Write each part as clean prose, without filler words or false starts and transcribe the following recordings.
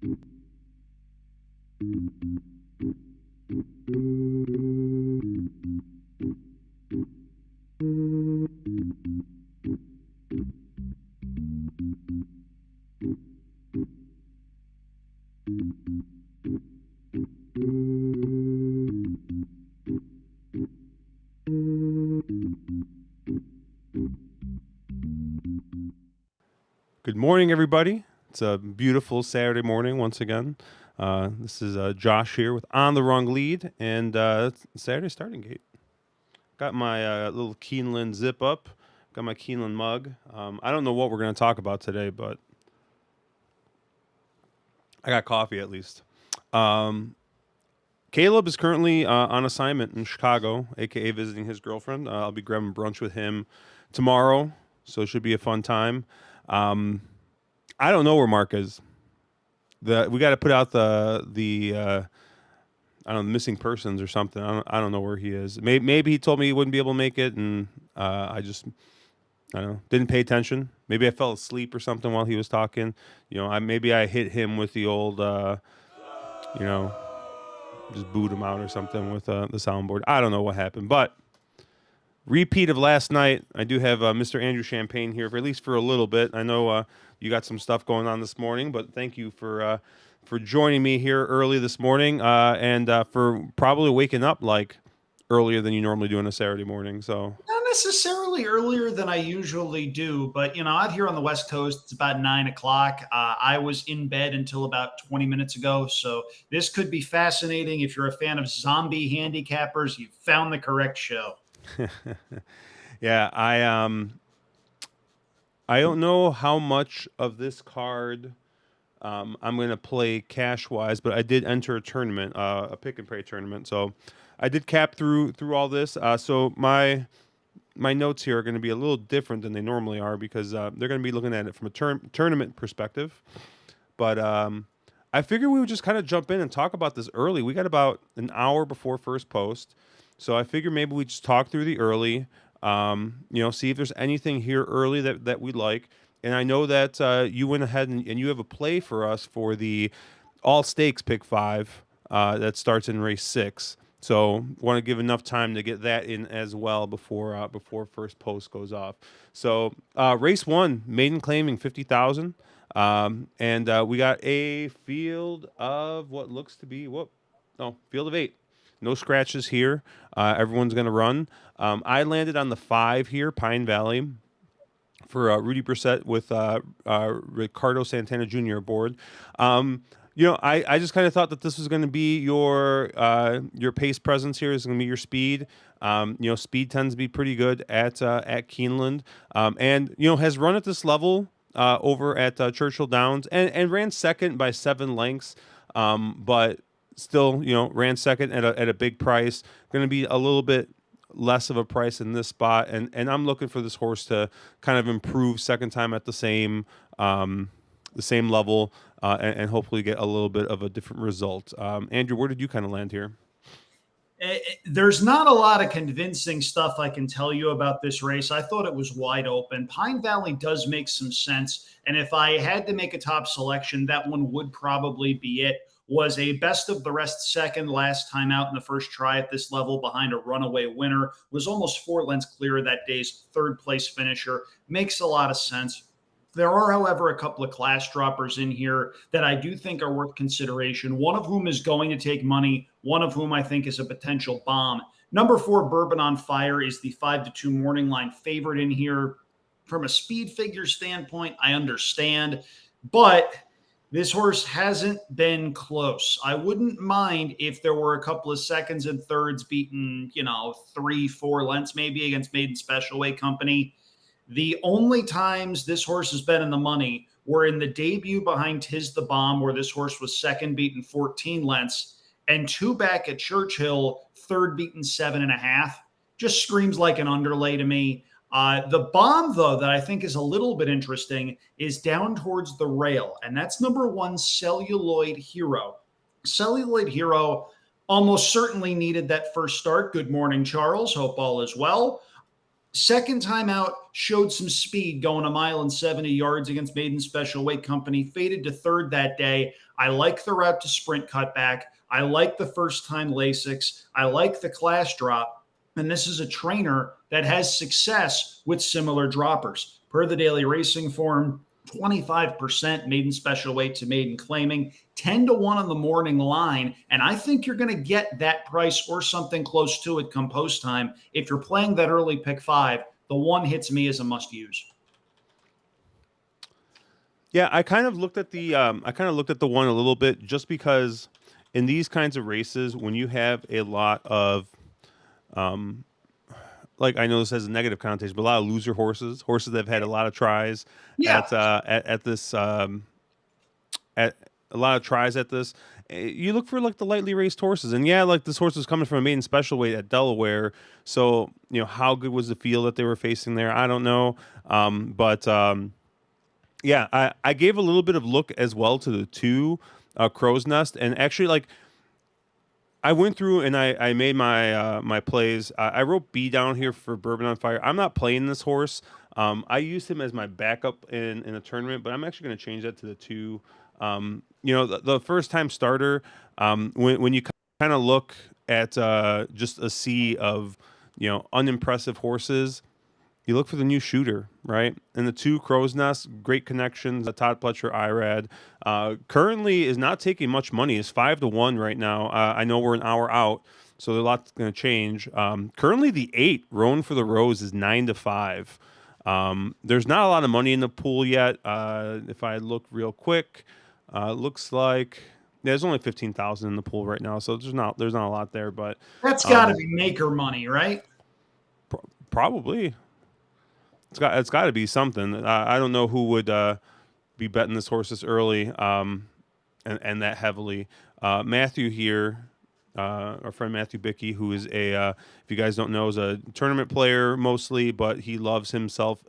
Good morning, everybody. It's a beautiful Saturday morning once again. This is Josh here with On the Wrong Lead and Saturday Starting Gate. Got my little Keeneland zip up. Got my Keeneland mug. I don't know what we're going to talk about today, but I got coffee at least. Caleb is currently on assignment in Chicago, aka visiting his girlfriend. I'll be grabbing brunch with him tomorrow, so it should be a fun time. I don't know where Mark is. We got to put out the I don't know, missing persons or something. I don't know where he is. Maybe he told me he wouldn't be able to make it, and I don't know, didn't pay attention. Maybe I fell asleep or something while he was talking. Maybe I hit him with the old just boot him out or something with the soundboard. I don't know what happened, but repeat of last night. I do have Mr. Andrew Champagne here, for at least for a little bit. I know you got some stuff going on this morning, but thank you for joining me here early this morning and for probably waking up like earlier than you normally do on a Saturday morning. So not necessarily earlier than I usually do, but out here on the West Coast, it's about 9 o'clock. I was in bed until about 20 minutes ago, so this could be fascinating. If you're a fan of zombie handicappers, you found the correct show. Yeah, I don't know how much of this card I'm going to play cash wise, but I did enter a tournament, a pick and pray tournament. So I did cap through all this. So my notes here are going to be a little different than they normally are because they're going to be looking at it from a tournament perspective. But I figured we would just kind of jump in and talk about this early. We got about an hour before first post. So I figured maybe we just talk through the early, see if there's anything here early that we like. And I know that you went ahead and you have a play for us for the all stakes pick 5 that starts in race 6. So want to give enough time to get that in as well before first post goes off. So race 1, maiden claiming 50,000. And we got a field of what looks to be field of 8. No scratches here. Everyone's going to run. I landed on the 5 here, Pine Valley, for Rudy Brissett with Ricardo Santana Jr. aboard. I just kind of thought that this was going to be your pace presence here. Is going to be your speed. Speed tends to be pretty good at Keeneland, and has run at this level over at Churchill Downs and ran second by 7 lengths, but still, ran second at a big price. Going to be a little bit less of a price in this spot, and I'm looking for this horse to kind of improve second time at the same level, and hopefully get a little bit of a different result. Andrew, where did you kind of land here? There's not a lot of convincing stuff I can tell you about this race. I thought it was wide open. Pine Valley does make some sense, and if I had to make a top selection, that one would probably be it. Was a best of the rest second last time out in the first try at this level behind a runaway winner, was almost 4 lengths clear of that day's third place finisher. Makes a lot of sense. There are, however, a couple of class droppers in here that I do think are worth consideration, one of whom is going to take money, one of whom I think is a potential bomb. Number 4, Bourbon on Fire, is the 5-2 morning line favorite in here. From a speed figure standpoint, I understand, but this horse hasn't been close. I wouldn't mind if there were a couple of seconds and thirds beaten, 3-4 lengths maybe against Maiden Special Weight Company. The only times this horse has been in the money were in the debut behind Tis the Bomb, where this horse was second beaten 14 lengths, and 2 back at Churchill, third beaten 7.5. Just screams like an underlay to me. The bomb, though, that I think is a little bit interesting is down towards the rail, and that's number 1, Celluloid Hero. Celluloid Hero almost certainly needed that first start. Good morning, Charles. Hope all is well. Second time out, showed some speed going a mile and 70 yards against Maiden Special Weight Company. Faded to third that day. I like the route to sprint cutback. I like the first time Lasix. I like the class drop. And this is a trainer that has success with similar droppers. Per the daily racing form, 25% maiden special weight to maiden claiming, 10 to 1 on the morning line. And I think you're going to get that price or something close to it come post time. If you're playing that early pick 5, the one hits me as a must use. Yeah, I kind of looked at the one a little bit just because in these kinds of races, when you have a lot of um, like I know this has a negative connotation, but a lot of loser horses that have had a lot of tries Yeah. at this at a lot of tries at this. You look for like the lightly raced horses, and yeah, like this horse was coming from a maiden special weight at Delaware, so how good was the field that they were facing there? I don't know, but yeah, I gave a little bit of look as well to the two Crow's Nest, and actually like I went through and I made my plays. I wrote B down here for Bourbon on Fire. I'm not playing this horse. I used him as my backup in a tournament, but I'm actually going to change that to the two. The first time starter. When you kind of look at just a sea of unimpressive horses, you look for the new shooter, right? And the two Crow's Nest, great connections. Todd Pletcher, Irad, currently is not taking much money. Is 5 to 1 right now. I know we're an hour out, so a lot's going to change. Currently, the 8 Roan for the Rose is 9 to 5. There's not a lot of money in the pool yet. If I look real quick, looks like there's only 15,000 in the pool right now, so there's not a lot there. But That's got to be maker money, right? probably. It's got to be something. I don't know who would be betting this horse this early and that heavily. Matthew here, our friend Matthew Bickey, who is if you guys don't know, is a tournament player mostly, but he loves himself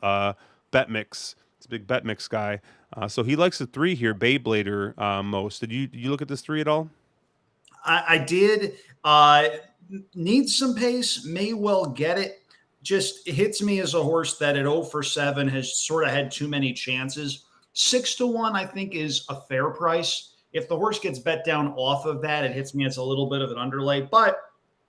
bet mix. It's a big bet mix guy. So he likes the 3 here, Beyblader most. Did you look at this 3 at all? I did. Needs some pace, may well get it. Just hits me as a horse that at 0 for 7 has sort of had too many chances. 6 to 1, I think, is a fair price. If the horse gets bet down off of that, it hits me as a little bit of an underlay. But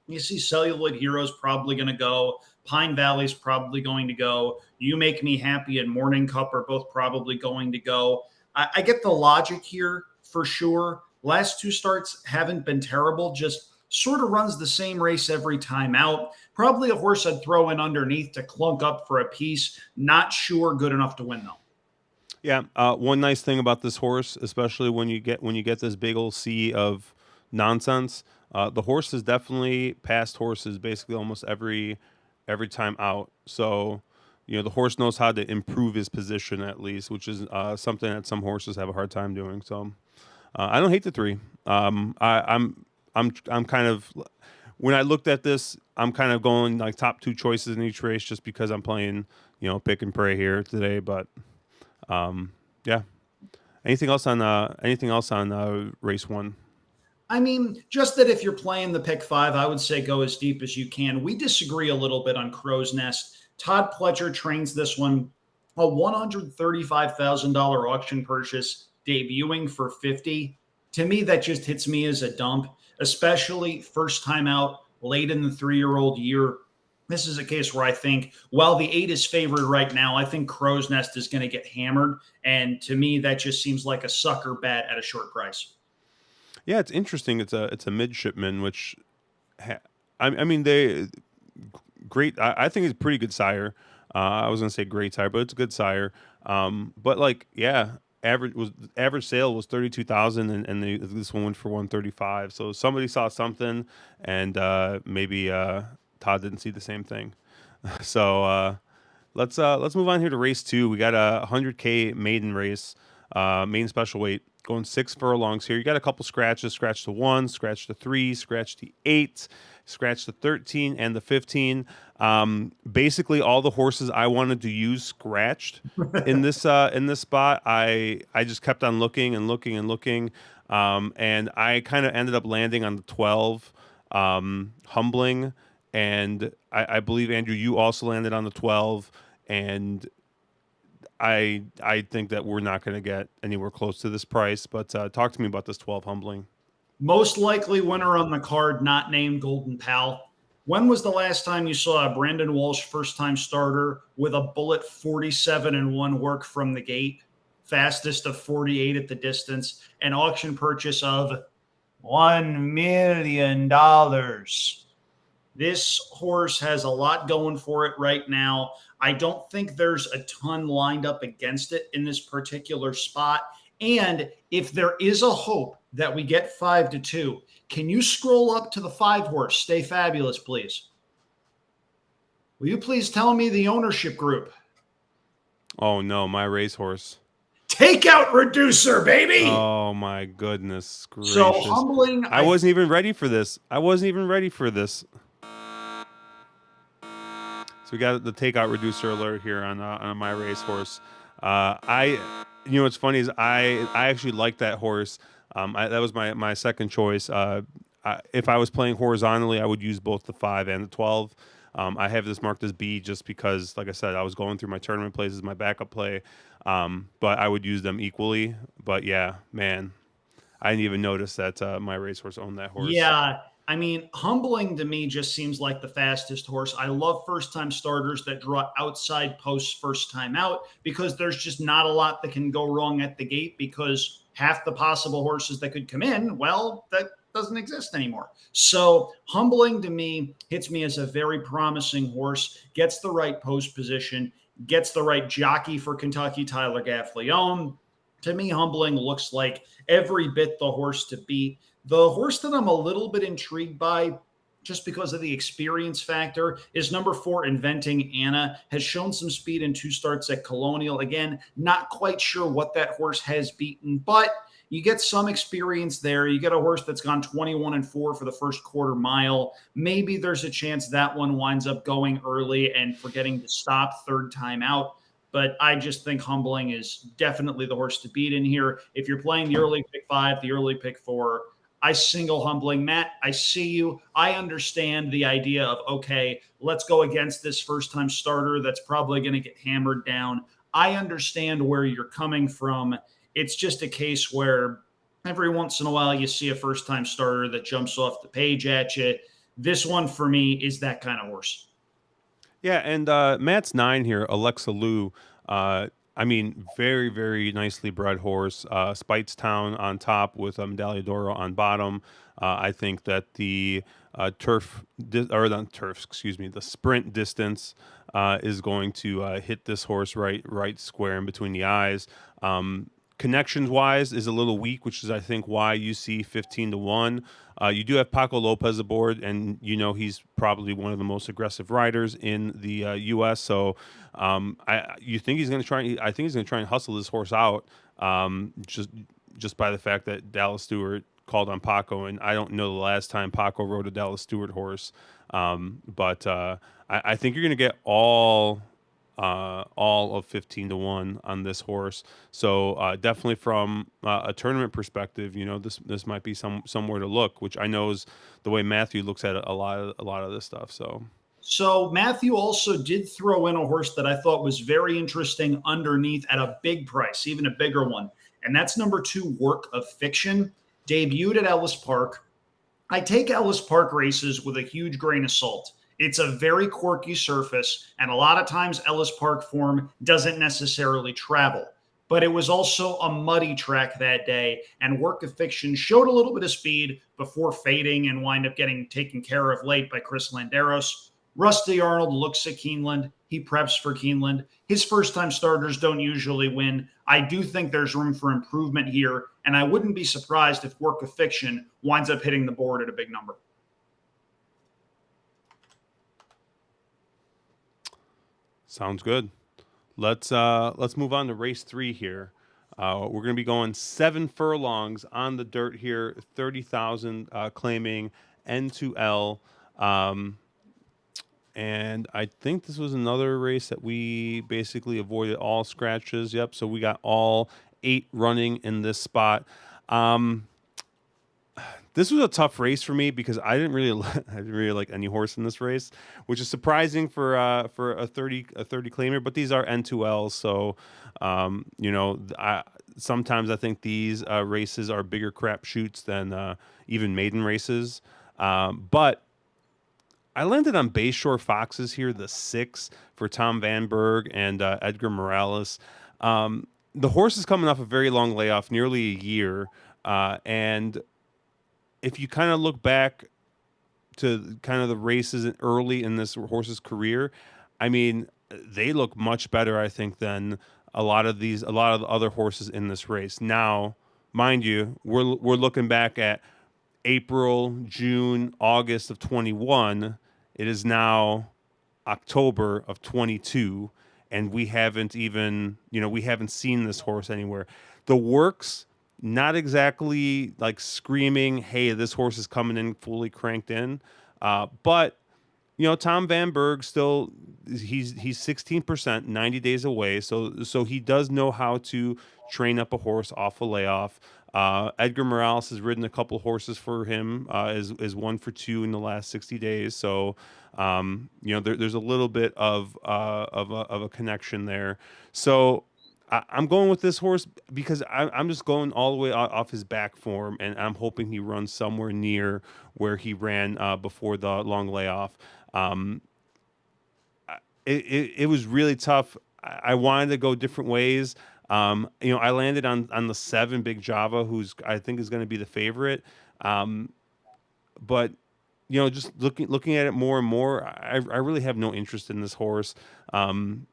you see, Celluloid Hero's probably going to go. Pine Valley's probably going to go. You Make Me Happy and Morning Cup are both probably going to go. I get the logic here for sure. Last 2 starts haven't been terrible, just sort of runs the same race every time out. Probably a horse I'd throw in underneath to clunk up for a piece. Not sure good enough to win, though. Yeah. One nice thing about this horse, especially when you get this big old sea of nonsense, the horse has definitely passed horses basically almost every time out. So, the horse knows how to improve his position at least, which is something that some horses have a hard time doing. So, I don't hate the 3. I'm kind of when I looked at this, I'm kind of going like top 2 choices in each race just because I'm playing, pick and pray here today. But yeah. Anything else on race 1? I mean, just that if you're playing the pick 5, I would say go as deep as you can. We disagree a little bit on Crow's Nest. Todd Pletcher trains this one, a $135,000 auction purchase, debuting for 50. To me, that just hits me as a dump, especially first time out, late in the 3-year-old year. This is a case where I think while the 8 is favored right now, I think Crow's Nest is going to get hammered. And to me, that just seems like a sucker bet at a short price. Yeah, it's interesting. It's a midshipman, which I mean they great. I think it's a pretty good sire. I was gonna say great sire, but it's a good sire. But like yeah, average sale was 32,000, and this one went for 135. So somebody saw something, and maybe Todd didn't see the same thing. So let's move on here to race 2. We got a 100K maiden race, maiden special weight. Going 6 furlongs here. You got a couple scratches. Scratch the 1, scratch the 3, scratch the 8, scratch the 13, and the 15. Basically, all the horses I wanted to use scratched in this spot. I just kept on looking and looking and looking, and I kind of ended up landing on the 12, Humbling, and I believe Andrew, you also landed on the 12, and I think that we're not going to get anywhere close to this price. But talk to me about this 12 humbling. Most likely winner on the card, not named Golden Pal. When was the last time you saw a Brandon Walsh first time starter with a bullet 47 and one work from the gate, fastest of 48 at the distance, an auction purchase of $1 million? This horse has a lot going for it right now. I don't think there's a ton lined up against it in this particular spot. And if there is a hope that we get 5-2, can you scroll up to the 5 horse? Stay Fabulous, please. Will you please tell me the ownership group? Oh no, my racehorse. Takeout Reducer, baby. Oh my goodness So gracious! humbling. I wasn't even ready for this. I wasn't even ready for this. So we got the takeout reducer alert here on my racehorse. What's funny is I actually like that horse. That was my second choice. If I was playing horizontally, I would use both the 5 and the 12. I have this marked as B just because, like I said, I was going through my tournament plays as my backup play, but I would use them equally. But yeah, man, I didn't even notice that my racehorse owned that horse. Yeah. I mean, humbling to me just seems like the fastest horse. I love first time starters that draw outside posts first time out because there's just not a lot that can go wrong at the gate because half the possible horses that could come in, well, that doesn't exist anymore. So, humbling to me hits me as a very promising horse, gets the right post position, gets the right jockey for Kentucky, Tyler Gaffleone. To me, humbling looks like every bit the horse to beat. The horse that I'm a little bit intrigued by, just because of the experience factor, is number 4, Inventing Anna. Has shown some speed in 2 starts at Colonial. Again, not quite sure what that horse has beaten, but you get some experience there. You get a horse that's gone 21-4 for the first quarter mile. Maybe there's a chance that one winds up going early and forgetting to stop third time out. But I just think humbling is definitely the horse to beat in here. If you're playing the early pick 5, the early pick 4, I single humbling. Matt, I see you. I understand the idea of, okay, let's go against this first time starter that's probably going to get hammered down. I understand where you're coming from. It's just a case where every once in a while you see a first time starter that jumps off the page at you. This one for me is that kind of horse. Yeah, and Matt's 9 here, Alexa Lou. I mean, very, very nicely bred horse. Spitestown on top with Medaglia d'Oro on bottom. I think that the or the turf, excuse me, the sprint distance is going to hit this horse right square in between the eyes. Connections wise is a little weak, which is I think why you see 15-1. You do have Paco Lopez aboard, and he's probably one of the most aggressive riders in the U.S. So you think he's going to try? I think he's going to try and hustle this horse out, just by the fact that Dallas Stewart called on Paco, and I don't know the last time Paco rode a Dallas Stewart horse, but I think you're going to get all of 15-1 on this horse. So definitely from a tournament perspective, this might be somewhere to look, which I know is the way Matthew looks at a lot of this stuff. So Matthew also did throw in a horse that I thought was very interesting underneath at a big price, even a bigger one. And that's number 2, Work of Fiction. Debuted at Ellis Park. I take Ellis Park races with a huge grain of salt. It's a very quirky surface, and a lot of times Ellis Park form doesn't necessarily travel. But it was also a muddy track that day, and Work of Fiction showed a little bit of speed before fading and wind up getting taken care of late by Chris Landeros. Rusty Arnold looks at Keeneland. He preps for Keeneland. His first-time starters don't usually win. I do think there's room for improvement here, and I wouldn't be surprised if Work of Fiction winds up hitting the board at a big number. Sounds good. Let's move on to race 3 here. We're going to be going 7 furlongs on the dirt here, 30,000 claiming N2L. And I think this was another race that we basically avoided all scratches. Yep. So we got all 8 running in this spot. This was a tough race for me because I didn't really I didn't really like any horse in this race, which is surprising for a 30 claimer. But these are N2Ls, so sometimes I think these races are bigger crapshoots than even maiden races. But I landed on Bayshore Foxes here, the six for Tom Vanberg and Edgar Morales. The horse is coming off a very long layoff, nearly a year, and if you kind of look back to kind of the races early in this horse's career, I mean, they look much better, I think, than a lot of the other horses in this race. Now, mind you, we're looking back at April, June, August of 21. It is now October of 22, and we haven't seen this horse anywhere. The works, not exactly like screaming, "Hey, this horse is coming in fully cranked in," but Tom Vanberg still he's 16%, 90 days away, so he does know how to train up a horse off a layoff. Edgar Morales has ridden a couple horses for him, is one for two in the last 60 days. So, there's a little bit of a connection there. So I'm going with this horse because I'm just going all the way off his back form, and I'm hoping he runs somewhere near where he ran before the long layoff. Um, it was really tough. I wanted to go different ways. I landed on the seven Big Java, who's I think is going to be the favorite. Um, but just looking at it more and more, I really have no interest in this horse. Um,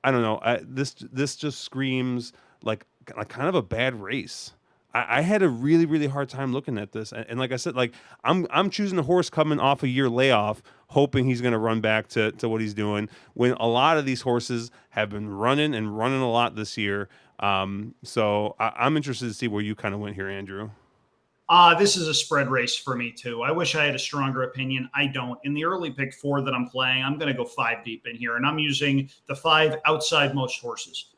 I don't know. This just screams like kind of a bad race. I had a really really hard time looking at this, and like I said, like I'm choosing a horse coming off a year layoff, hoping he's going to run back to what he's doing. When a lot of these horses have been running and running a lot this year, so I'm interested to see where you kind of went here, Andrew. This is a spread race for me too. I wish I had a stronger opinion. I don't. In the early pick four that I'm playing, I'm going to go five deep in here, and I'm using the five outside most horses.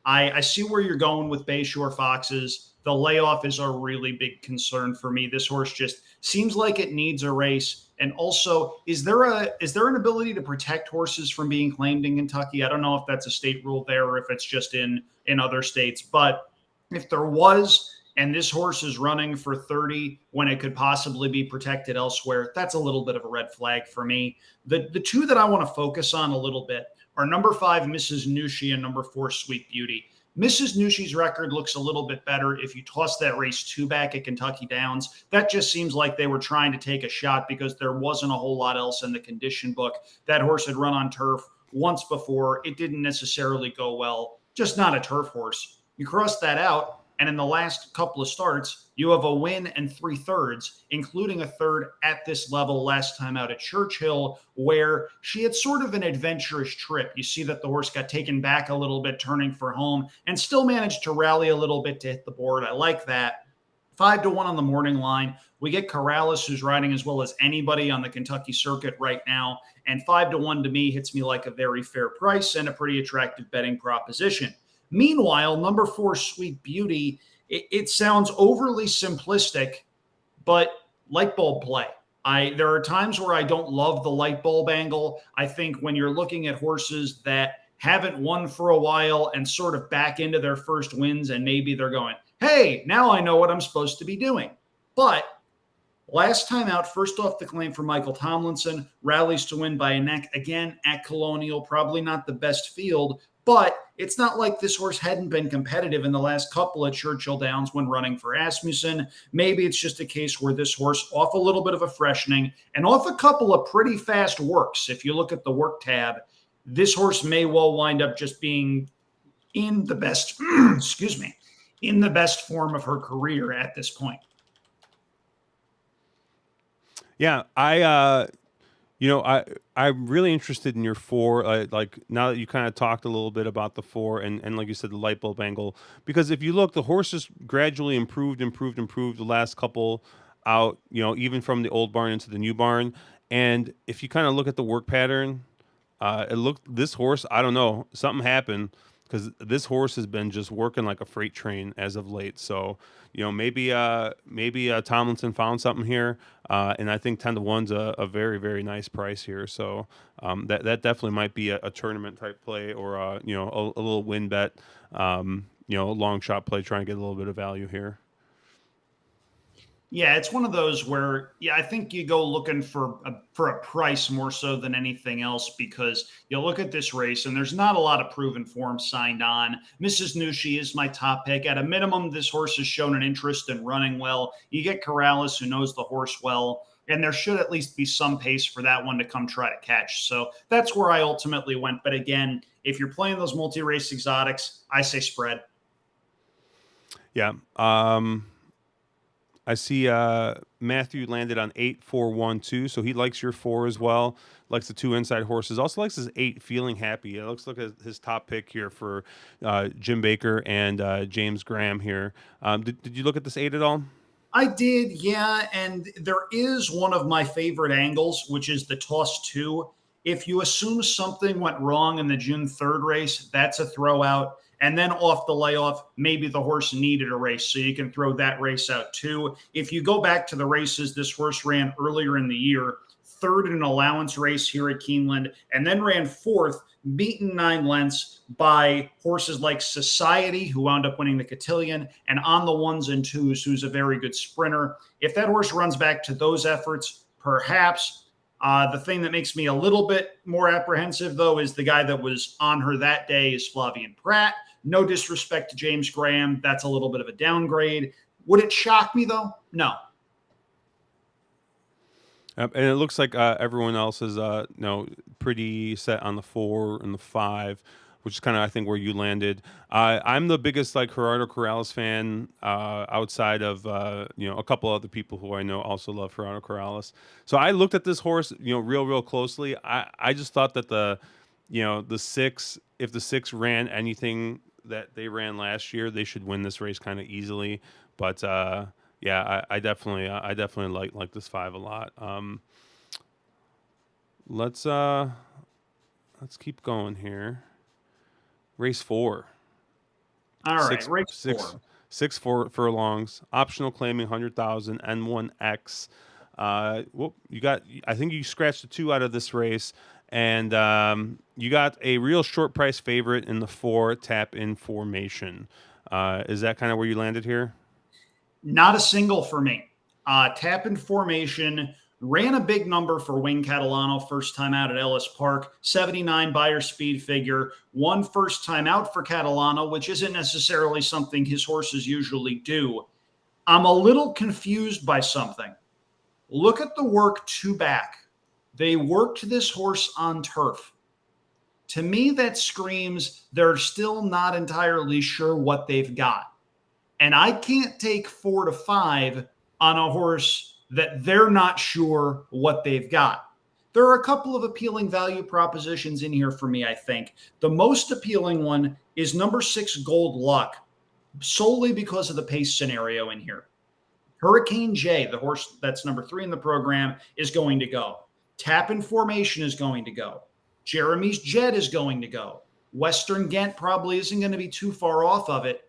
I see where you're going with Bayshore Foxes. The layoff is a really big concern for me. This horse just seems like it needs a race. And also, is there an ability to protect horses from being claimed in Kentucky? I don't know if that's a state rule there or if it's just in other states, but if there was, and this horse is running for 30 when it could possibly be protected elsewhere, that's a little bit of a red flag for me. The two that I want to focus on a little bit are number five, Mrs. Nushi, and number four, Sweet Beauty. Mrs. Nushi's record looks a little bit better if you toss that race two back at Kentucky Downs. That just seems like they were trying to take a shot because there wasn't a whole lot else in the condition book. That horse had run on turf once before. It didn't necessarily go well, just not a turf horse. You cross that out, and in the last couple of starts, you have a win and 3/3, including a third at this level last time out at Churchill, where she had sort of an adventurous trip. You see that the horse got taken back a little bit, turning for home, and still managed to rally a little bit to hit the board. I like that. 5-1 on the morning line. We get Corrales, who's riding as well as anybody on the Kentucky circuit right now. And 5-1 to me hits me like a very fair price and a pretty attractive betting proposition. Meanwhile, number four, Sweet Beauty, it sounds overly simplistic, but light bulb play. There are times where I don't love the light bulb angle. I think when you're looking at horses that haven't won for a while and sort of back into their first wins, and maybe they're going, hey, now I know what I'm supposed to be doing. But last time out, first off the claim for Michael Tomlinson, rallies to win by a neck again at Colonial, probably not the best field, but it's not like this horse hadn't been competitive in the last couple at Churchill Downs when running for Asmussen. Maybe it's just a case where this horse, off a little bit of a freshening and off a couple of pretty fast works, if you look at the work tab, this horse may well wind up just being in the best, excuse me, in the best form of her career at this point. Yeah, I'm really interested in your four. Like now that you kind of talked a little bit about the four, and like you said, the light bulb angle. Because if you look, the horse just gradually improved the last couple out. Even from the old barn into the new barn. And if you kind of look at the work pattern, it looked this horse. I don't know, something happened because this horse has been just working like a freight train as of late. So, maybe Tomlinson found something here, and I think 10-1's a very very nice price here. So, that definitely might be a tournament type play, or a little win bet, a long shot play, trying to get a little bit of value here. Yeah, it's one of those where, yeah, I think you go looking for a price more so than anything else, because you look at this race and there's not a lot of proven form signed on. Mrs. Nushi is my top pick. At a minimum, this horse has shown an interest in running well. You get Corrales, who knows the horse well, and there should at least be some pace for that one to come try to catch. So that's where I ultimately went. But again, if you're playing those multi-race exotics, I say spread. Yeah. I see Matthew landed on 8-4-1-2, so he likes your 4 as well. Likes the 2 inside horses. Also likes his 8, Feeling Happy. It looks like his top pick here for Jim Baker and James Graham here. Did you look at this 8 at all? I did, yeah. And there is one of my favorite angles, which is the toss 2. If you assume something went wrong in the June 3rd race, that's a throw out. And then off the layoff, maybe the horse needed a race, so you can throw that race out too. If you go back to the races this horse ran earlier in the year, third in an allowance race here at Keeneland, and then ran fourth, beaten 9 lengths by horses like Society, who wound up winning the Cotillion, and On the Ones and Twos, who's a very good sprinter. If that horse runs back to those efforts, perhaps. The thing that makes me a little bit more apprehensive, though, is the guy that was on her that day is Flavian Pratt. No disrespect to James Graham. That's a little bit of a downgrade. Would it shock me, though? No. And it looks like everyone else is pretty set on the 4 and the 5, which is kind of, I think, where you landed. I'm the biggest like Gerardo Corrales fan outside of a couple other people who I know also love Gerardo Corrales. So I looked at this horse real closely. I just thought that the 6, if the 6 ran anything that they ran last year, they should win this race kind of easily. But yeah, I definitely like this 5 a lot. Let's keep going here. Race 4. All right, Six, race six, 4. 6 furlongs. Optional claiming 100,000. N1X. You got. I think you scratched the 2 out of this race, and you got a real short price favorite in the 4 Tap In Formation. Is that kind of where you landed here? Not a single for me. Tap In Formation ran a big number for Wayne Catalano first time out at Ellis Park, 79 Beyer speed figure, one first time out for Catalano, which isn't necessarily something his horses usually do. I'm a little confused by something. Look at the work 2 back. They worked this horse on turf. To me, that screams they're still not entirely sure what they've got. And I can't take 4 to 5 on a horse that they're not sure what they've got. There are a couple of appealing value propositions in here for me, I think. The most appealing one is number 6, Gold Luck, solely because of the pace scenario in here. Hurricane J, the horse that's number 3 in the program, is going to go. Tap In Formation is going to go. Jeremy's Jet is going to go. Western Ghent probably isn't going to be too far off of it.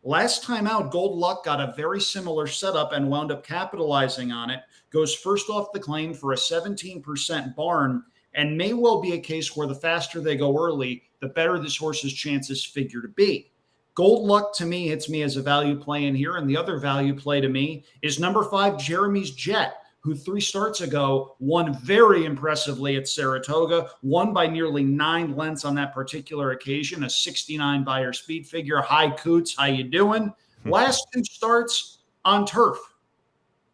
Last time out, Gold Luck got a very similar setup and wound up capitalizing on it. Goes first off the claim for a 17% barn, and may well be a case where the faster they go early, the better this horse's chances figure to be. Gold Luck to me hits me as a value play in here, and the other value play to me is number 5, Jeremy's Jet, who 3 starts ago won very impressively at Saratoga, won by nearly 9 lengths on that particular occasion, a 69 Beyer speed figure. Hi, Coots, how you doing? Last 2 starts on turf.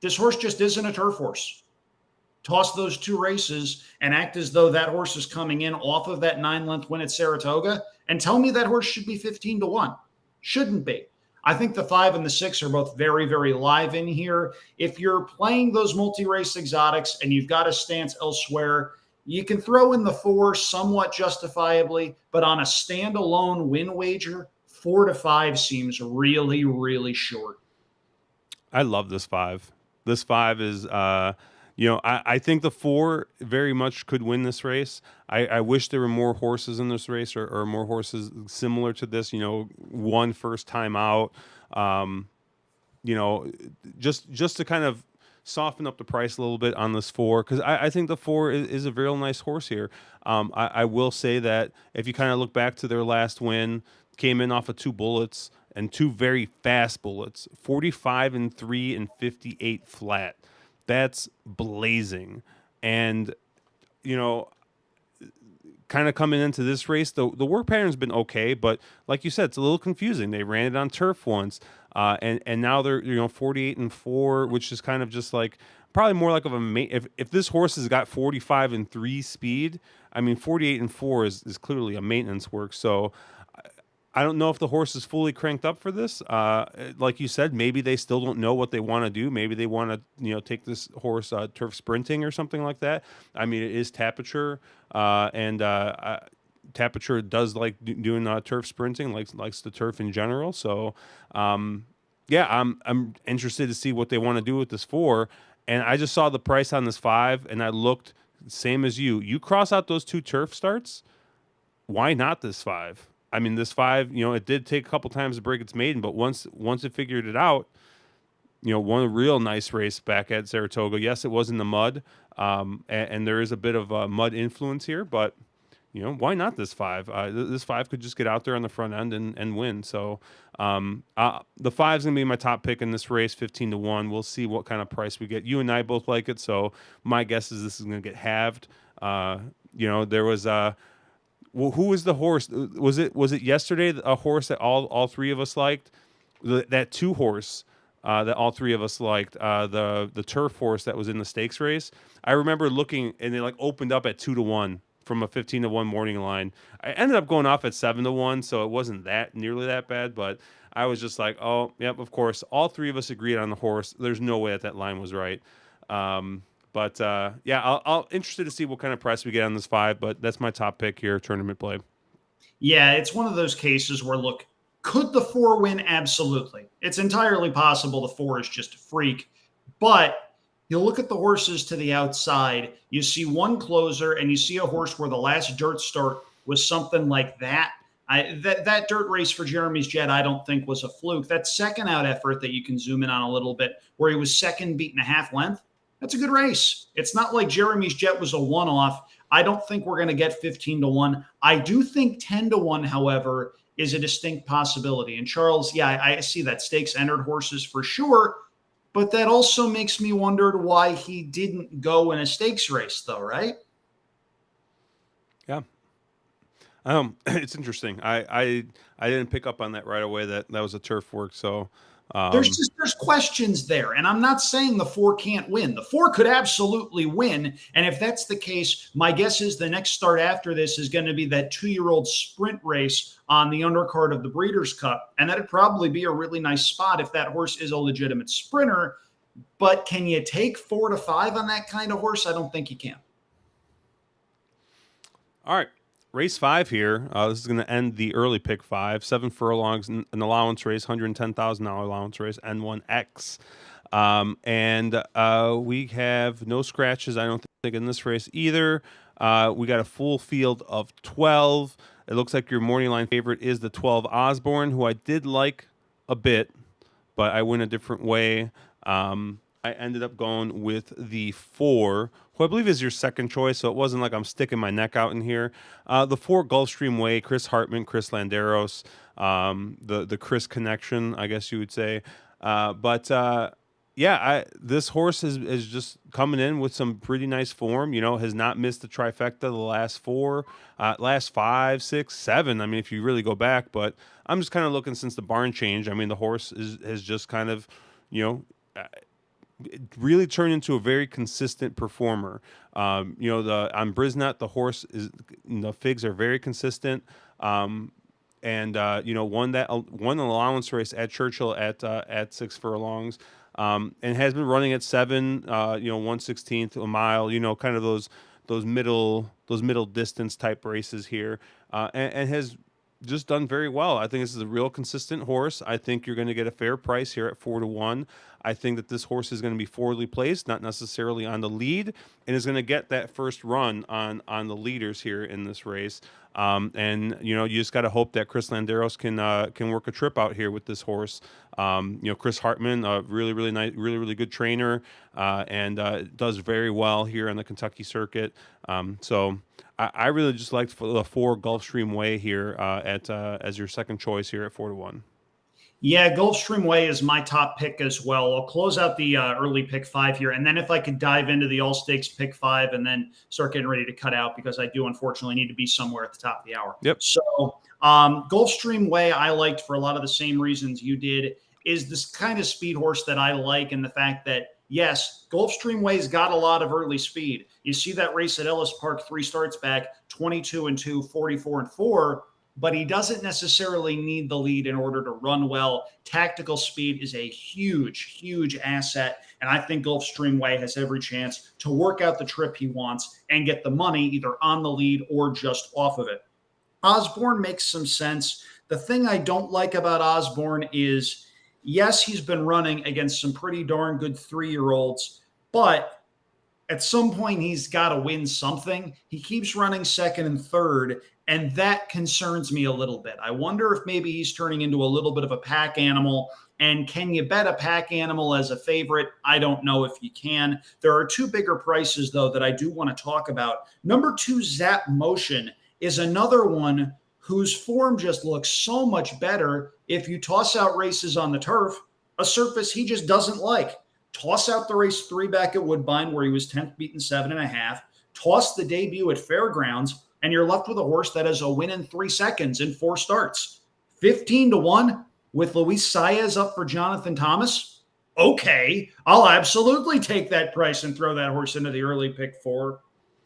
This horse just isn't a turf horse. Toss those 2 races and act as though that horse is coming in off of that 9-length win at Saratoga, and tell me that horse should be 15 to 1. Shouldn't be. I think the 5 and the 6 are both very, very live in here. If you're playing those multi-race exotics and you've got a stance elsewhere, you can throw in the 4 somewhat justifiably, but on a standalone win wager, 4 to 5 seems really, really short. I love this 5. This 5 is I think the 4 very much could win this race. I wish there were more horses in this race, or more horses similar to this. One first time out. Um, you know, just to kind of soften up the price a little bit on this 4, because I think the 4 is a real nice horse here. I will say that if you kind of look back to their last win, came in off of 2 bullets and 2 very fast bullets, 45 and 3 and 58 flat. That's blazing. And you know, kind of coming into this race, the work pattern's been okay, but like you said, it's a little confusing. They ran it on turf once, and now they're 48 and 4, which is kind of just like probably more like of a if this horse has got 45 and 3 speed, I mean 48 and 4 is clearly a maintenance work. So I don't know if the horse is fully cranked up for this. Like you said, maybe they still don't know what they want to do. Maybe they want to, take this horse turf sprinting or something like that. I mean, it is Tapiture, and Tapiture does like doing turf sprinting, likes the turf in general. So, yeah, I'm interested to see what they want to do with this 4. And I just saw the price on this 5, and I looked same as you. You cross out those 2 turf starts, why not this 5? I mean, this 5, it did take a couple times to break its maiden, but once it figured it out, won a real nice race back at Saratoga. Yes, it was in the mud, and there is a bit of mud influence here, but why not this 5? This 5 could just get out there on the front end and win. So the 5 is gonna be my top pick in this race, 15-1. We'll see what kind of price we get. You and I both like it, so my guess is this is gonna get halved. There was well, who was the horse? Was it yesterday? A horse that all 3 of us liked. That 2 horse that all 3 of us liked. The turf horse that was in the stakes race. I remember looking, and they like opened up at 2-1 from a 15-1 morning line. I ended up going off at 7-1, so it wasn't that nearly that bad. But I was just like, oh, yep, of course. All 3 of us agreed on the horse. There's no way that line was right. But yeah, I'll interested to see what kind of price we get on this 5. But that's my top pick here, tournament play. Yeah, it's one of those cases where, look, could the 4 win? Absolutely. It's entirely possible the 4 is just a freak. But you look at the horses to the outside, you see one closer, and you see a horse where the last dirt start was something like that. That dirt race for Jeremy's Jet, I don't think was a fluke. That second out effort that you can zoom in on a little bit, where he was second, beaten a half length, that's a good race. It's not like Jeremy's Jet was a one-off. I don't think we're going to get 15-1. I do think 10-1, however, is a distinct possibility. And Charles, yeah, I see that. Stakes entered horses for sure, but that also makes me wonder why he didn't go in a stakes race, though, right? Yeah. It's interesting. I didn't pick up on that right away. That was a turf work. So there's questions there, and I'm not saying the 4 can't win. The 4 could absolutely win, and if that's the case, my guess is the next start after this is going to be that 2-year-old sprint race on the undercard of the Breeders' Cup, and that'd probably be a really nice spot if that horse is a legitimate sprinter. But can you take 4 to 5 on that kind of horse? I don't think you can. All right. Race 5 here. This is going to end the early pick 5. 7 furlongs, an allowance race, $110,000 allowance race, N1X. And we have no scratches, I don't think, in this race either. We got a full field of 12. It looks like your morning line favorite is the 12 Osborne, who I did like a bit, but I went a different way. I ended up going with the 4, who I believe is your second choice, so it wasn't like I'm sticking my neck out in here. The 4, Gulfstream Way, Chris Hartman, Chris Landeros, the Chris connection, I guess you would say. Yeah, this horse is just coming in with some pretty nice form. Has not missed the trifecta the last 4, last 5, 6, 7. I mean, if you really go back, but I'm just kind of looking since the barn change. I mean, the horse has just kind of, really turned into a very consistent performer. On Brisnet, the horse the figs are very consistent. And won an allowance race at Churchill at 6 furlongs. And has been running at 7, 1/16 a mile, kind of those middle distance type races here, and has just done very well. I think this is a real consistent horse. I think you're going to get a fair price here at 4-1. I think that this horse is going to be forwardly placed, not necessarily on the lead, and is going to get that first run on the leaders here in this race. And you just got to hope that Chris Landeros can work a trip out here with this horse. Chris Hartman, a really nice, really good trainer, and does very well here on the Kentucky circuit. So I really just liked the 4 Gulfstream Way here as your second choice here at 4-1. Yeah, Gulfstream Way is my top pick as well. I'll close out the early pick 5 here. And then if I could dive into the all stakes pick 5 and then start getting ready to cut out, because I do unfortunately need to be somewhere at the top of the hour. Yep. So Gulfstream Way I liked for a lot of the same reasons you did, is this kind of speed horse that I like, and the fact that, yes, Gulfstream Way's got a lot of early speed. You see that race at Ellis Park 3 starts back, 22-2, 44-4. But he doesn't necessarily need the lead in order to run well. Tactical speed is a huge asset, and I think Gulfstream Way has every chance to work out the trip he wants and get the money either on the lead or just off of it. Osborne makes some sense. The thing I don't like about Osborne is, yes, he's been running against some pretty darn good 3-year-olds, but at some point he's got to win something. He keeps running second and third, and that concerns me a little bit. I wonder if maybe he's turning into a little bit of a pack animal. And can you bet a pack animal as a favorite? I don't know if you can. There are 2 bigger prices, though, that I do want to talk about. Number 2, Zap Motion, is another one whose form just looks so much better if you toss out races on the turf, a surface he just doesn't like. Toss out the race 3 back at Woodbine, where he was 10th beaten 7.5. Toss the debut at Fairgrounds, and you're left with a horse that has a win in 3 seconds in 4 starts. 15-1 with Luis Saez up for Jonathan Thomas. Okay, I'll absolutely take that price and throw that horse into the early pick 4.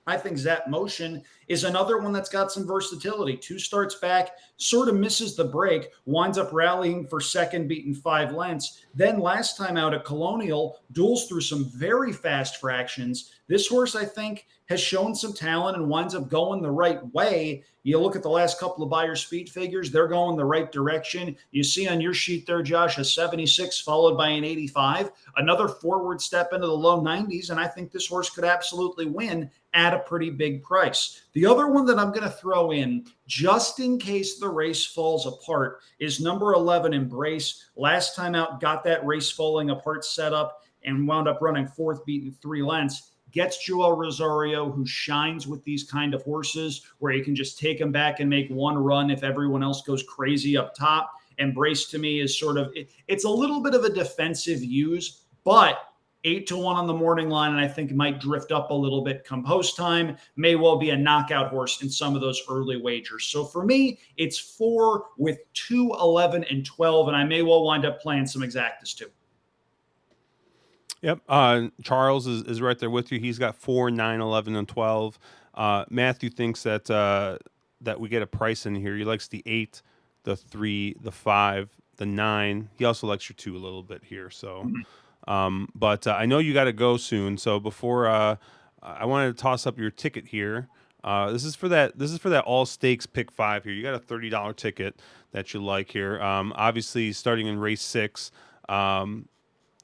I think Zap Motion is another one that's got some versatility. 2 starts back, sort of misses the break, winds up rallying for second, beaten 5 lengths. Then last time out at Colonial, duels through some very fast fractions. This horse, I think, has shown some talent and winds up going the right way. You look at the last couple of buyer speed figures, they're going the right direction. You see on your sheet there, Josh, a 76 followed by an 85, another forward step into the low 90s, and I think this horse could absolutely win at a pretty big price. The other one that I'm going to throw in, just in case the race falls apart, is number 11, Embrace. Last time out, got that race falling apart set up and wound up running 4th, beaten 3 lengths. Gets Joel Rosario, who shines with these kind of horses, where you can just take them back and make one run if everyone else goes crazy up top. Embrace, to me, is sort of, it's a little bit of a defensive use, but 8-1 on the morning line, and I think it might drift up a little bit come post time. May well be a knockout horse in some of those early wagers. So for me, it's 4 with 2, 11, and 12, and I may well wind up playing some exactas too. Yep. Charles is right there with you. He's got 4, 9, 11, and 12. Matthew thinks that that we get a price in here. He likes the 8, the 3, the 5, the 9. He also likes your 2 a little bit here. So, but I know you got to go soon. So before I wanted to toss up your ticket here. This is for that all stakes pick 5 here. You got a $30 ticket that you like here. Obviously starting in race 6.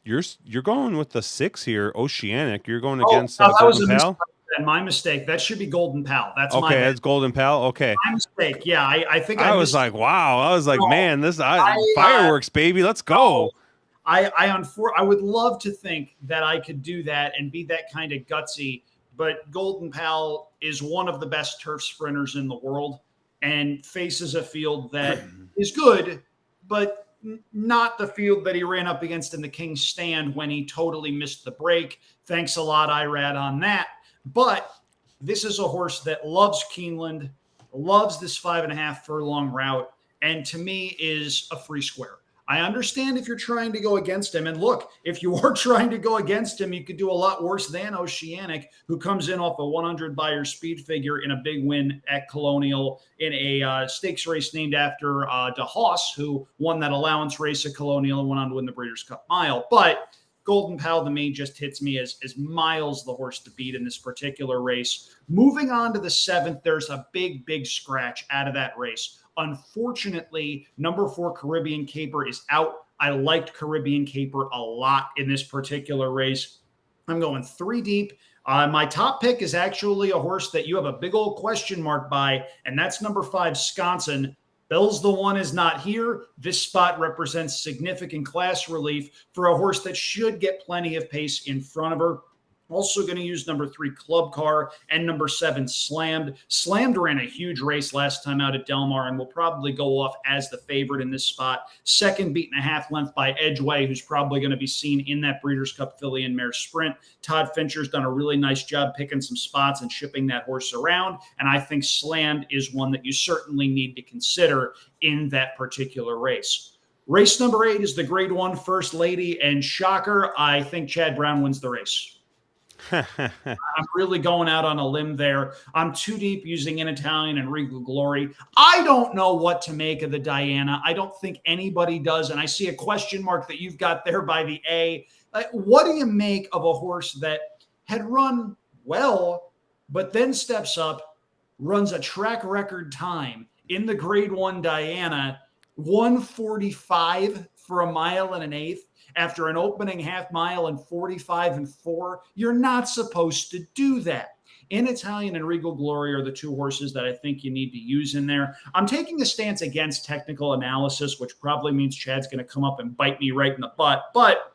You're going with the 6 here, Oceanic. You're going against Golden Pal. My mistake. That should be Golden Pal. That's okay. That's Golden Pal. Okay, my mistake. Yeah, I think I was like, wow. I was like, man, this fireworks, baby. Let's go. I would love to think that I could do that and be that kind of gutsy, but Golden Pal is one of the best turf sprinters in the world and faces a field that is good, but not the field that he ran up against in the King's Stand when he totally missed the break. Thanks a lot, Irad, on that. But this is a horse that loves Keeneland, loves this 5.5 furlong route, and to me is a free square. I understand if you're trying to go against him. And look, if you are trying to go against him, you could do a lot worse than Oceanic, who comes in off a 100 buyer speed figure in a big win at Colonial in a stakes race named after DeHaas, who won that allowance race at Colonial and went on to win the Breeders' Cup Mile. But Golden Pal, to me, just hits me as miles the horse to beat in this particular race. Moving on to the 7th, there's a big scratch out of that race. Unfortunately, number 4 Caribbean Caper is out. I liked Caribbean Caper a lot in this particular race. I'm going 3 deep. My top pick is actually a horse that you have a big old question mark by, and that's number 5, Sconson. Bill's the One is not here. This spot represents significant class relief for a horse that should get plenty of pace in front of her. Also going to use number 3, Club Car, and number 7, Slammed. Slammed ran a huge race last time out at Del Mar and will probably go off as the favorite in this spot. Second, beaten a half length by Edgeway, who's probably going to be seen in that Breeders' Cup Filly and Mare Sprint. Todd Fincher's done a really nice job picking some spots and shipping that horse around, and I think Slammed is one that you certainly need to consider in that particular race. Race number 8 is the Grade 1 First Lady, and shocker, I think Chad Brown wins the race. I'm really going out on a limb there. I'm 2 deep using In Italian and Regal Glory. I don't know what to make of the Diana. I don't think anybody does. And I see a question mark that you've got there by the A. What do you make of a horse that had run well, but then steps up, runs a track record time in the Grade 1 Diana, 1:45 for a mile and an eighth? After an opening half mile and 45 and 4, you're not supposed to do that. In Italian and Regal Glory are the 2 horses that I think you need to use in there. I'm taking a stance against technical analysis, which probably means Chad's going to come up and bite me right in the butt. But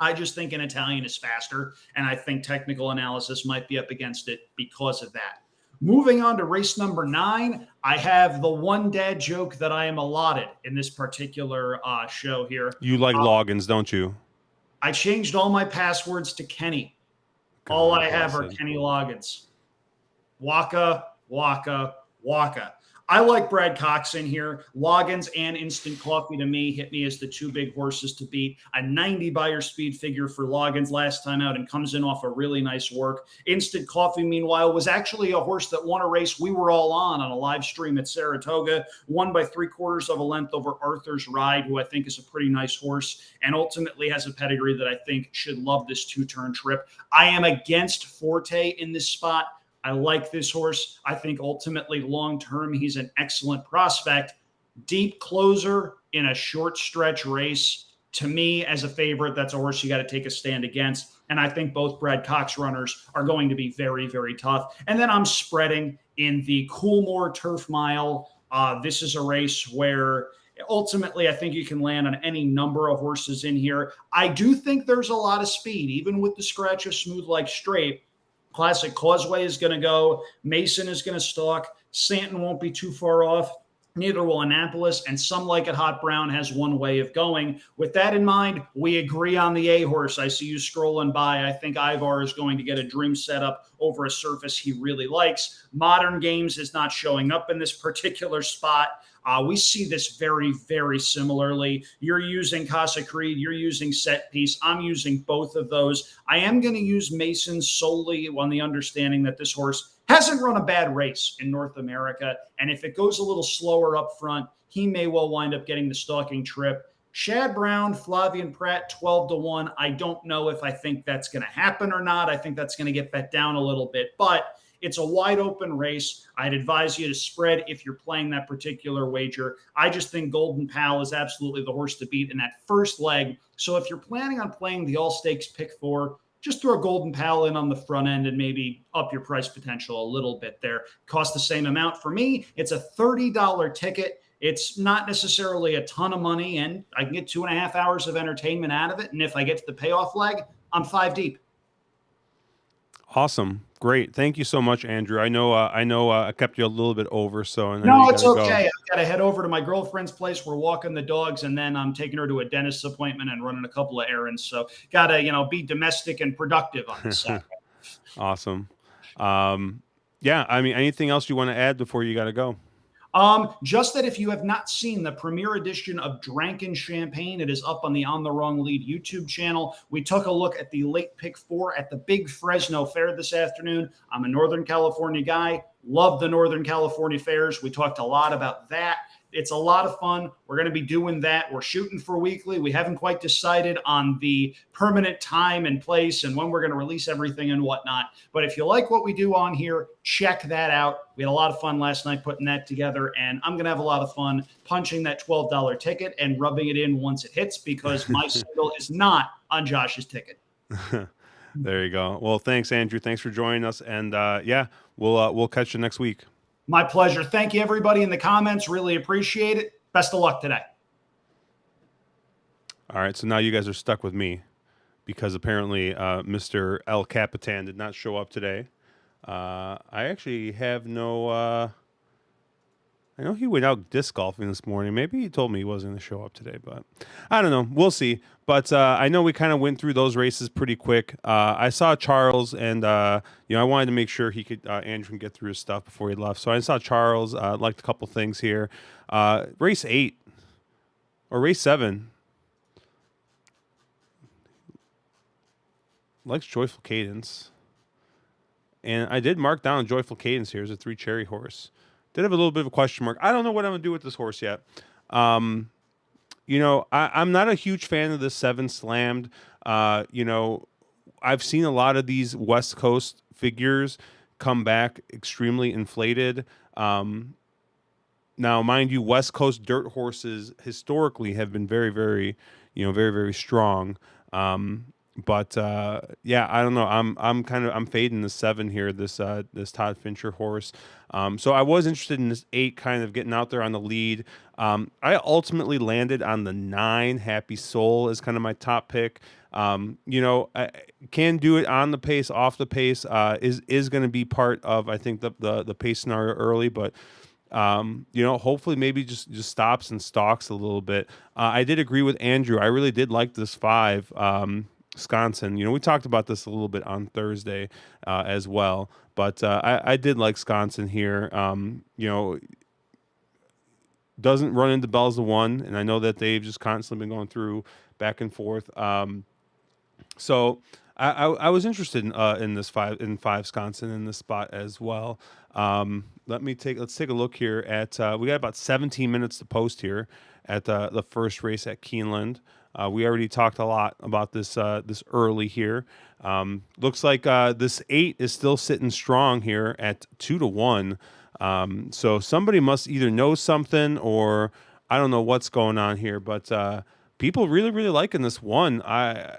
I just think In Italian is faster, and I think technical analysis might be up against it because of that. Moving on to race number 9, I have the one dad joke that I am allotted in this particular show here. You like Loggins, don't you? I changed all my passwords to Kenny. All I have are Kenny Loggins. Waka, waka, waka. I like Brad Cox in here. Loggins and Instant Coffee to me hit me as the 2 big horses to beat. A 90 buyer speed figure for Loggins last time out and comes in off a really nice work. Instant Coffee, meanwhile, was actually a horse that won a race we were all on a live stream at Saratoga. Won by 3/4 of a length over Arthur's Ride, who I think is a pretty nice horse and ultimately has a pedigree that I think should love this 2-turn trip. I am against Forte in this spot. I like this horse. I think ultimately long-term, he's an excellent prospect. Deep closer in a short stretch race. To me, as a favorite, that's a horse you got to take a stand against. And I think both Brad Cox runners are going to be very, very tough. And then I'm spreading in the Coolmore Turf Mile. This is a race where ultimately I think you can land on any number of horses in here. I do think there's a lot of speed, even with the scratch of Smooth Like Straight. Classic Causeway is going to go. Mason is going to stalk. Santon won't be too far off. Neither will Annapolis. And Some Like It Hot Brown has one way of going. With that in mind, we agree on the A horse. I see you scrolling by. I think Ivar is going to get a dream setup over a surface he really likes. Modern Games is not showing up in this particular spot. We see this very, very similarly. You're using Casa Creed. You're using Set Piece. I'm using both of those. I am going to use Mason solely on the understanding that this horse hasn't run a bad race in North America. And if it goes a little slower up front, he may well wind up getting the stalking trip. Shad Brown, Flavian Pratt, 12-1. I don't know if I think that's going to happen or not. I think that's going to get bet down a little bit. But it's a wide open race. I'd advise you to spread if you're playing that particular wager. I just think Golden Pal is absolutely the horse to beat in that first leg. So if you're planning on playing the all stakes pick 4, just throw a Golden Pal in on the front end and maybe up your price potential a little bit there. Cost the same amount. For me, it's a $30 ticket. It's not necessarily a ton of money, and I can get 2.5 hours of entertainment out of it. And if I get to the payoff leg, I'm 5 deep. Awesome. Great. Thank you so much, Andrew. I know I kept you a little bit over, so no, it's okay. I've got to head over to my girlfriend's place. We're walking the dogs, and then I'm taking her to a dentist's appointment and running a couple of errands. So got to, be domestic and productive on this Saturday. Awesome. Yeah, I mean, anything else you want to add before you got to go? Just that if you have not seen the premiere edition of Drankin' Champagne, it is up on the On the Wrong Lead YouTube channel. We took a look at the late pick 4 at the big Fresno Fair this afternoon. I'm a Northern California guy. Love the Northern California fairs. We talked a lot about that. It's a lot of fun. We're going to be doing that. We're shooting for weekly. We haven't quite decided on the permanent time and place and when we're going to release everything and whatnot. But if you like what we do on here, check that out. We had a lot of fun last night putting that together, and I'm going to have a lot of fun punching that $12 ticket and rubbing it in once it hits, because my single is not on Josh's ticket. There you go. Well, thanks, Andrew. Thanks for joining us, and yeah, we'll catch you next week. My pleasure. Thank you, everybody in the comments. Really appreciate it. Best of luck today. All right, so now you guys are stuck with me because apparently Mr. El Capitan did not show up today. I actually have no. I know he went out disc golfing this morning. Maybe he told me he wasn't going to show up today, but I don't know. We'll see. But I know we kind of went through those races pretty quick. I saw Charles, and I wanted to make sure he could Andrew can get through his stuff before he left. So I saw Charles. Liked a couple things here. Race 8 or race 7. Likes Joyful Cadence, and I did mark down Joyful Cadence here as a 3 cherry horse. Did have a little bit of a question mark. I don't know what I'm gonna do with this horse yet. I'm not a huge fan of the 7 slammed. I've seen a lot of these West Coast figures come back extremely inflated. Now, mind you, West Coast dirt horses historically have been very, very, very, very strong. But yeah, I don't know. I'm fading the 7 here. This Todd Fincher horse. So I was interested in this 8 kind of getting out there on the lead. I ultimately landed on the 9 Happy Soul as kind of my top pick. I can do it on the pace, off the pace. Is going to be part of, I think, the pace scenario early, but. Hopefully maybe just stops and stalks a little bit. I did agree with Andrew. I really did like this 5. Sconson. We talked about this a little bit on Thursday as well, but I did like Sconson here. Doesn't run into Bells of One, and I know that they've just constantly been going through back and forth. So I was interested in this 5 Sconson in this spot as well. Let's take a look here at we got about 17 minutes to post here at the first race at Keeneland. We already talked a lot about this early here. Looks like this 8 is still sitting strong here at 2-1. So somebody must either know something, or I don't know what's going on here. But people really, really liking this 1. I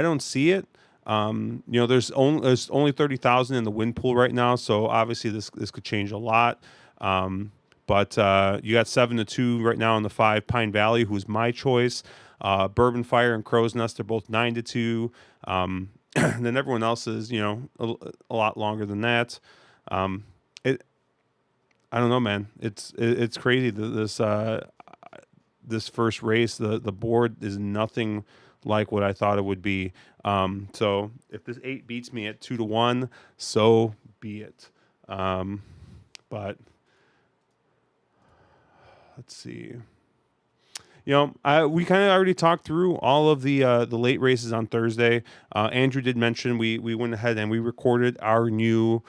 don't see it. There's only 30,000 in the win pool right now, so obviously this could change a lot. But you got 7-2 right now on the 5 Pine Valley, who's my choice. Bourbon Fire and Crow's Nest are both 9-2. And then everyone else is, a lot longer than that. I don't know, man. It's crazy. This first race, the board is nothing like what I thought it would be. So if this 8 beats me at 2-1, so be it. But let's see. We kind of already talked through all of the late races on Thursday. Andrew did mention we went ahead and we recorded our new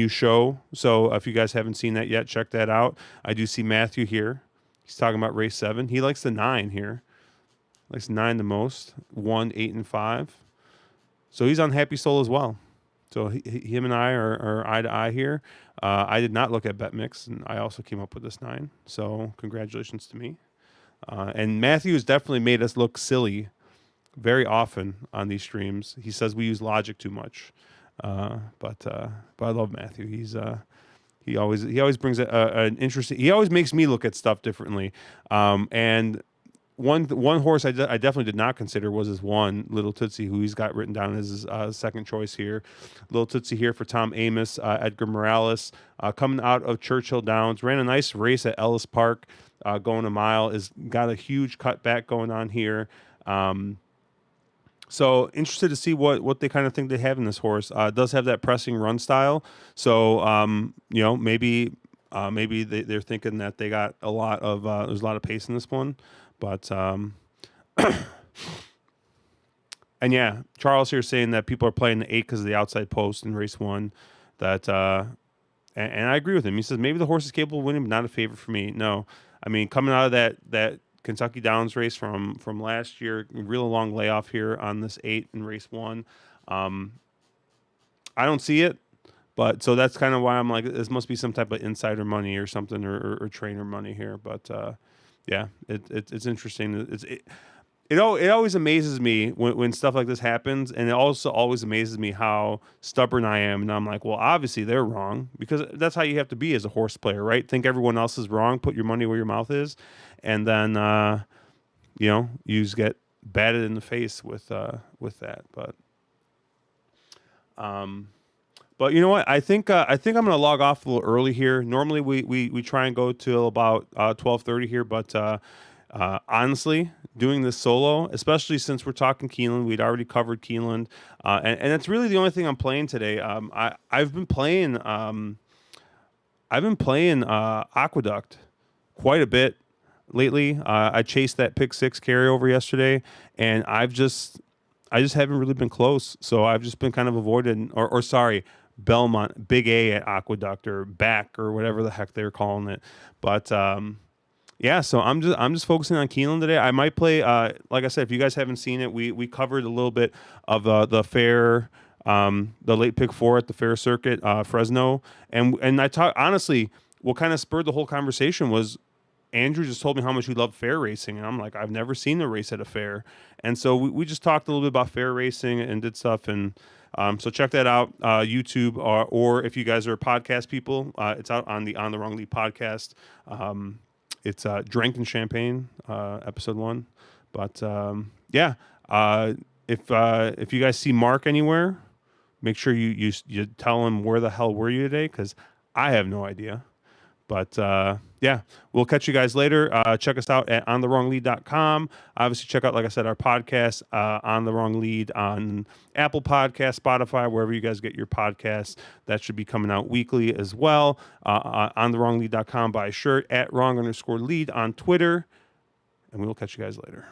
show. So if you guys haven't seen that yet, check that out. I do see Matthew here. He's talking about race 7. He likes the 9 here. Likes 9 the most. 1, 8, and 5. So he's on Happy Soul as well. So him and I are eye to eye here. I did not look at BetMix, and I also came up with this 9. So congratulations to me. And Matthew has definitely made us look silly very often on these streams. He says we use logic too much, but I love Matthew. He always brings an interesting. He always makes me look at stuff differently. And one horse I definitely did not consider was his 1 Little Tootsie, who he's got written down as his second choice here. Little Tootsie here for Tom Amos. Edgar Morales coming out of Churchill Downs, ran a nice race at Ellis Park, going a mile. Is got a huge cutback going on here. So interested to see what they kind of think they have in this horse. Does have that pressing run style. So maybe they're thinking that they got a lot of there's a lot of pace in this one. But and yeah, Charles here saying that people are playing the 8 because of the outside post in race 1. That and I agree with him. He says maybe the horse is capable of winning, but not a favorite for me. No, I mean coming out of that Kentucky Downs race from last year, real long layoff here on this 8 in race 1. I don't see it, but so that's kind of why I'm like, this must be some type of insider money or something, or trainer money here. But yeah, it's interesting. It always amazes me when stuff like this happens, and it also always amazes me how stubborn I am. And I'm like, well, obviously they're wrong, because that's how you have to be as a horse player, right? Think everyone else is wrong, put your money where your mouth is, and then you just get batted in the face with that. But you know what? I think I'm gonna log off a little early here. Normally we try and go till about 12:30 here, but honestly, doing this solo, especially since we're talking Keeneland, we'd already covered Keeneland, and that's really the only thing I'm playing today. I've been playing Aqueduct quite a bit lately. I chased that pick six carryover yesterday, and I just haven't really been close. So I've just been kind of avoided, or sorry, Belmont, Big A at Aqueduct, or back, or whatever the heck they're calling it. But yeah, so I'm just focusing on Keeneland today. I might play, like I said, if you guys haven't seen it, we covered a little bit of the fair, the late pick four at the fair circuit, Fresno, and I talk honestly. What kind of spurred the whole conversation was Andrew just told me how much he loved fair racing, and I'm like, I've never seen a race at a fair, and so we just talked a little bit about fair racing and did stuff, and so check that out, YouTube, or if you guys are podcast people, it's out on the Wrong Lead podcast. It's Drank and Champagne, episode 1, but yeah, if you guys see Mark anywhere, make sure you tell him where the hell were you today, because I have no idea. But yeah, we'll catch you guys later. Check us out at ontherwronglead.com. Obviously, check out, like I said, our podcast, On the Wrong Lead, on Apple Podcasts, Spotify, wherever you guys get your podcasts. That should be coming out weekly as well. OnTheWrongLead.com. Buy a shirt at wrong_lead on Twitter. And we will catch you guys later.